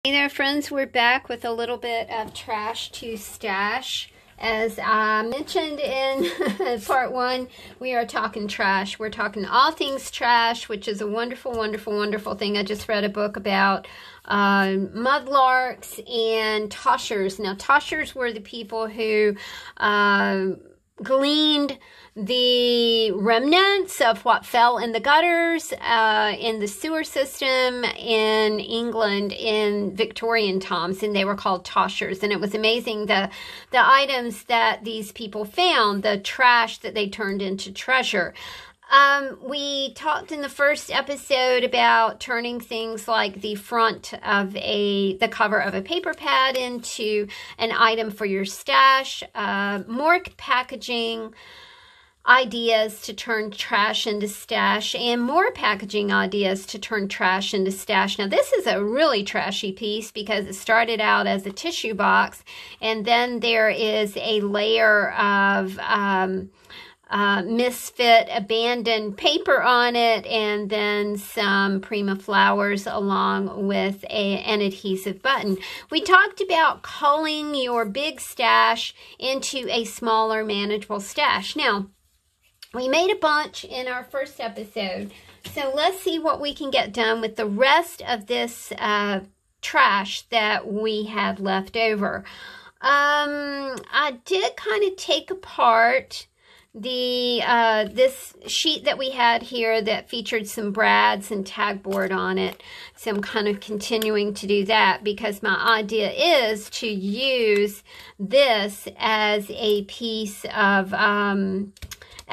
Hey there, friends. We're back with a little bit of trash to stash. As I mentioned in part one, we are talking trash. We're talking all things trash, which is a wonderful, wonderful, wonderful thing. I just read a book about mudlarks and toshers. Now, toshers were the people who gleaned the remnants of what fell in the gutters in the sewer system in England in Victorian times, and they were called toshers. And it was amazing the items that these people found, the trash that they turned into treasure. We talked in the first episode about turning things like the front of the cover of a paper pad into an item for your stash, more packaging ideas to turn trash into stash, and more packaging ideas to turn trash into stash. Now, this is a really trashy piece because it started out as a tissue box, and then there is a layer of misfit abandoned paper on it, and then some Prima flowers along with an adhesive button. We talked about culling your big stash into a smaller manageable stash. Now, we made a bunch in our first episode, so let's see what we can get done with the rest of this trash that we had left over. I did kind of take apart this sheet that we had here that featured some brads and tagboard on it. So I'm kind of continuing to do that because my idea is to use this as a piece of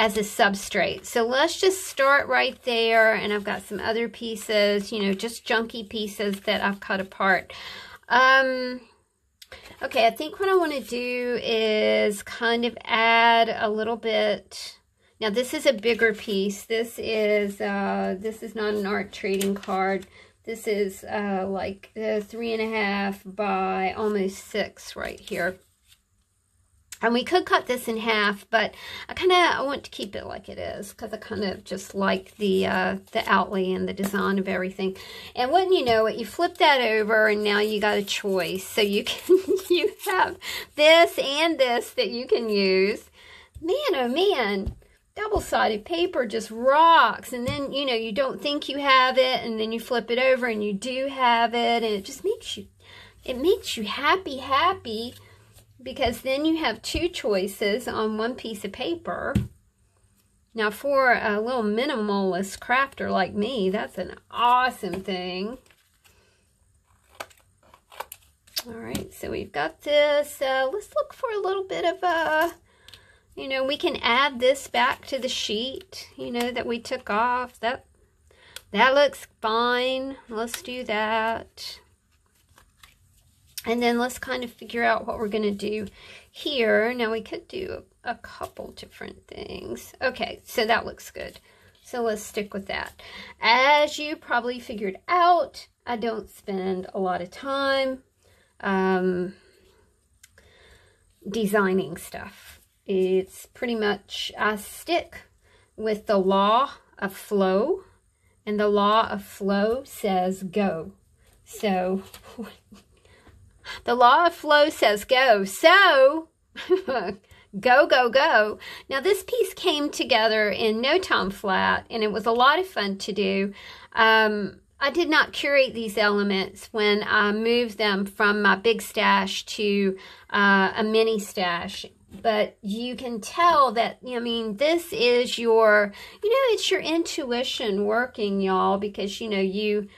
as a substrate. So let's just start right there, and I've got some other pieces, you know, just junky pieces that I've cut apart. Okay, I think what I want to do is kind of add a little bit. Now, this is a bigger piece. This is not an art trading card. This is like 3.5 by almost 6 right here. And we could cut this in half, but I want to keep it like it is because I kind of just like the outlay and the design of everything. And wouldn't you know it, you flip that over and now you got a choice. So you have this and this that you can use. Man, oh man, double-sided paper just rocks. And then, you know, you don't think you have it, and then you flip it over and you do have it, and it just makes you happy. Because then you have two choices on one piece of paper. Now, for a little minimalist crafter like me, that's an awesome thing. All right, so we've got this. Let's look for a little bit of you know, we can add this back to the sheet, you know, that we took off. That looks fine. Let's do that. And then let's kind of figure out what we're going to do here. Now, we could do a couple different things. Okay, so that looks good. So let's stick with that. As you probably figured out, I don't spend a lot of time designing stuff. It's pretty much, I stick with the law of flow. And the law of flow says go. So the law of flow says go, so go. Now, this piece came together in no time flat, and it was a lot of fun to do. I did not curate these elements when I moved them from my big stash to a mini stash. But you can tell that, I mean, this is your, you know, it's your intuition working, y'all, because, you know, you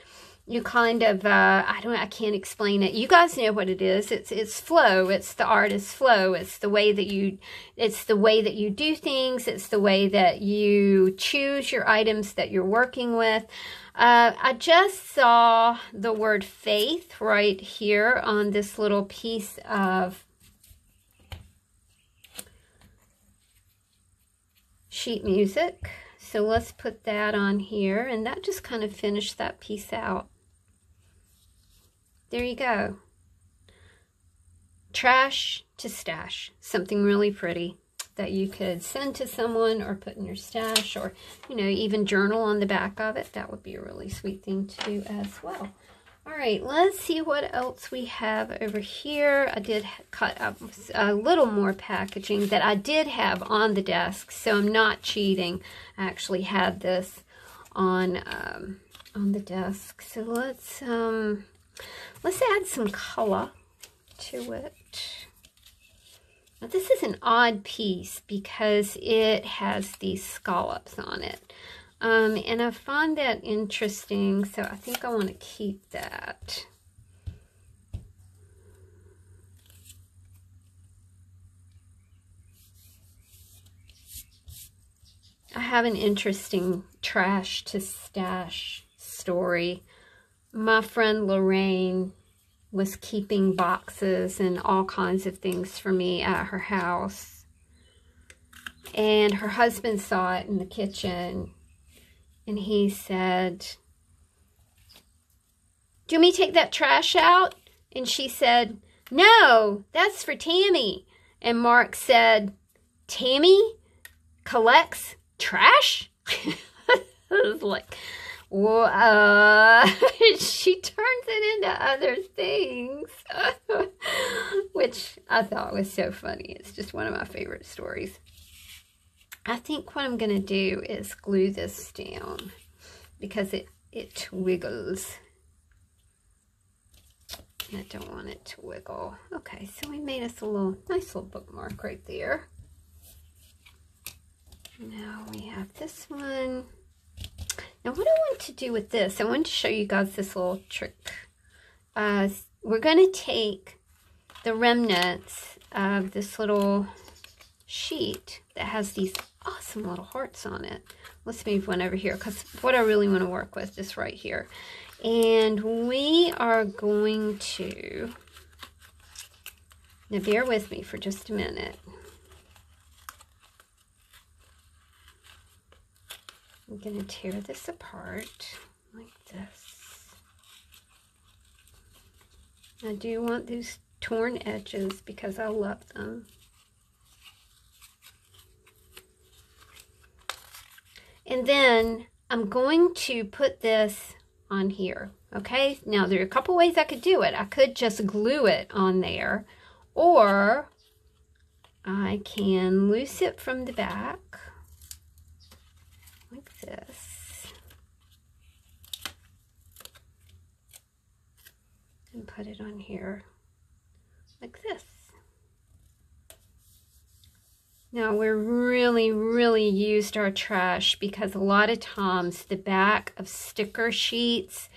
kind of, I can't explain it. You guys know what it is. It's flow. It's the artist's flow. It's the way that you do things. It's the way that you choose your items that you're working with. I just saw the word faith right here on this little piece of sheet music. So let's put that on here, and that just kind of finished that piece out. There you go. Trash to stash. Something really pretty that you could send to someone or put in your stash, or, you know, even journal on the back of it. That would be a really sweet thing to do as well. All right, let's see what else we have over here. I did cut up a little more packaging that I did have on the desk, so I'm not cheating. I actually had this on the desk. So let's add some color to it. Now this is an odd piece because it has these scallops on it. And I find that interesting, so I think I want to keep that. I have an interesting trash to stash story. My friend Lorraine was keeping boxes and all kinds of things for me at her house. And her husband saw it in the kitchen. And he said, "Do you want me to take that trash out?" And she said, "No, that's for Tammy." And Mark said, "Tammy collects trash?" I was like, well, she turns it into other things, which I thought was so funny. It's just one of my favorite stories. I think what I'm going to do is glue this down because it wiggles. And I don't want it to wiggle. Okay, so we made us a nice little bookmark right there. Now we have this one. Now what I want to do with this, I want to show you guys this little trick. We're going to take the remnants of this little sheet that has these awesome little hearts on it. Let's move one over here because what I really want to work with is right here. And we are going to, now bear with me for just a minute. I'm going to tear this apart like this. I do want these torn edges because I love them. And then I'm going to put this on here, okay? Now, there are a couple ways I could do it. I could just glue it on there, or I can loose it from the back, like this, and put it on here, like this. Now we're really used our trash because a lot of times the back of sticker sheets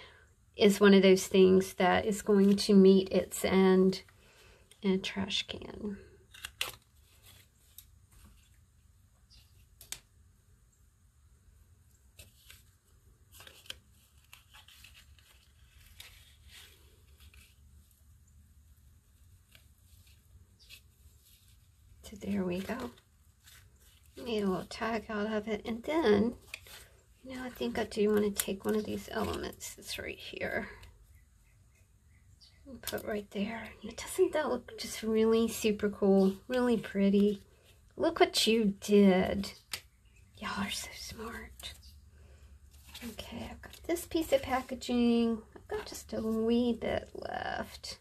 is one of those things that is going to meet its end in a trash can. So there we go. Made a little tag out of it, and then I think I do want to take one of these elements that's right here and put right there. Doesn't that look just really super cool, really pretty? Look what you did. Y'all are so smart. Okay, I've got this piece of packaging. I've got just a wee bit left.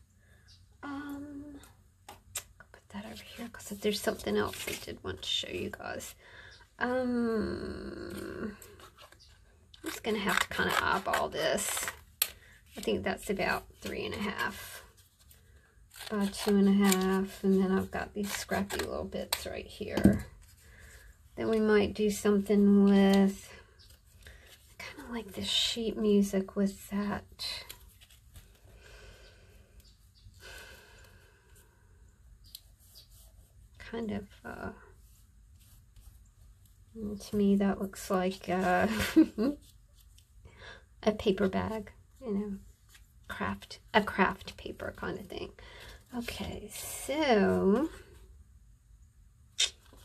That over here because there's something else I did want to show you guys. I'm just gonna have to kind of eyeball this. I think that's about 3.5 by 2.5, and then I've got these scrappy little bits right here. Then we might do something with kind of like this sheet music with that. Kind of, to me that looks like a paper bag, a craft paper kind of thing. Okay, so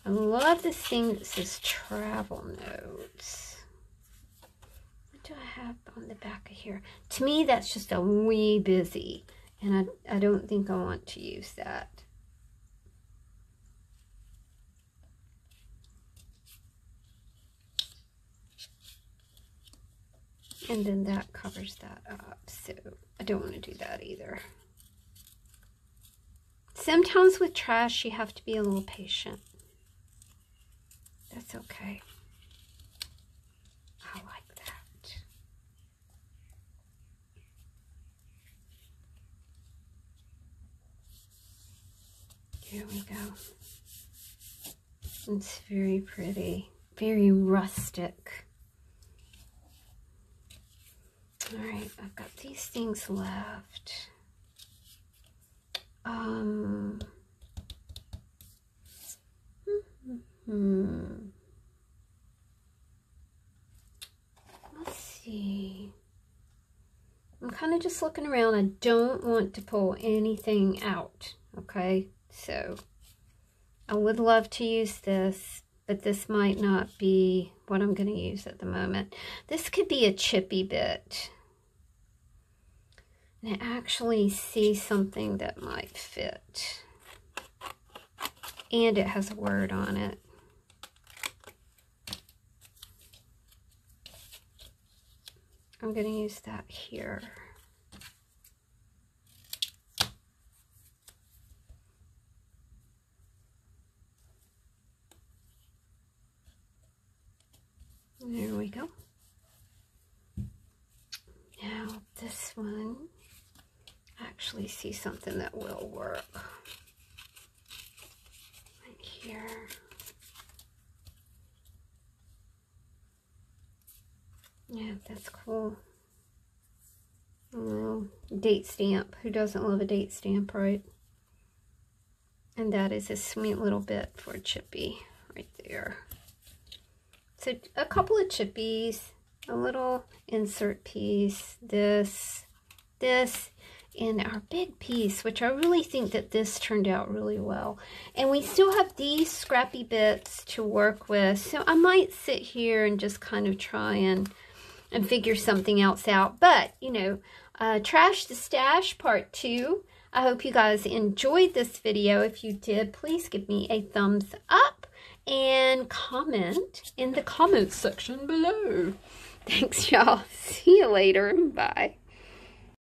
I love this thing that says travel notes. What do I have on the back of here? To me, that's just a wee busy, and I don't think I want to use that. And then that covers that up. So I don't want to do that either. Sometimes with trash, you have to be a little patient. That's okay. I like that. Here we go. It's very pretty, very rustic. All right, I've got these things left. Let's see. I'm kind of just looking around. I don't want to pull anything out, okay? So I would love to use this, but this might not be what I'm going to use at the moment. This could be a chippy bit. And I actually see something that might fit. And it has a word on it. I'm going to use that here. There we go. Now this one, I actually see something that will work. Right here. Yeah, that's cool. Oh, date stamp. Who doesn't love a date stamp, right? And that is a sweet little bit for a chippy right there. So a couple of chippies, a little insert piece, this, and our big piece, which I really think that this turned out really well. And we still have these scrappy bits to work with. So I might sit here and just kind of try and figure something else out. But, you know, Trash the Stash Part 2. I hope you guys enjoyed this video. If you did, please give me a thumbs up and comment in the comments section below. Thanks, y'all. See you later. Bye.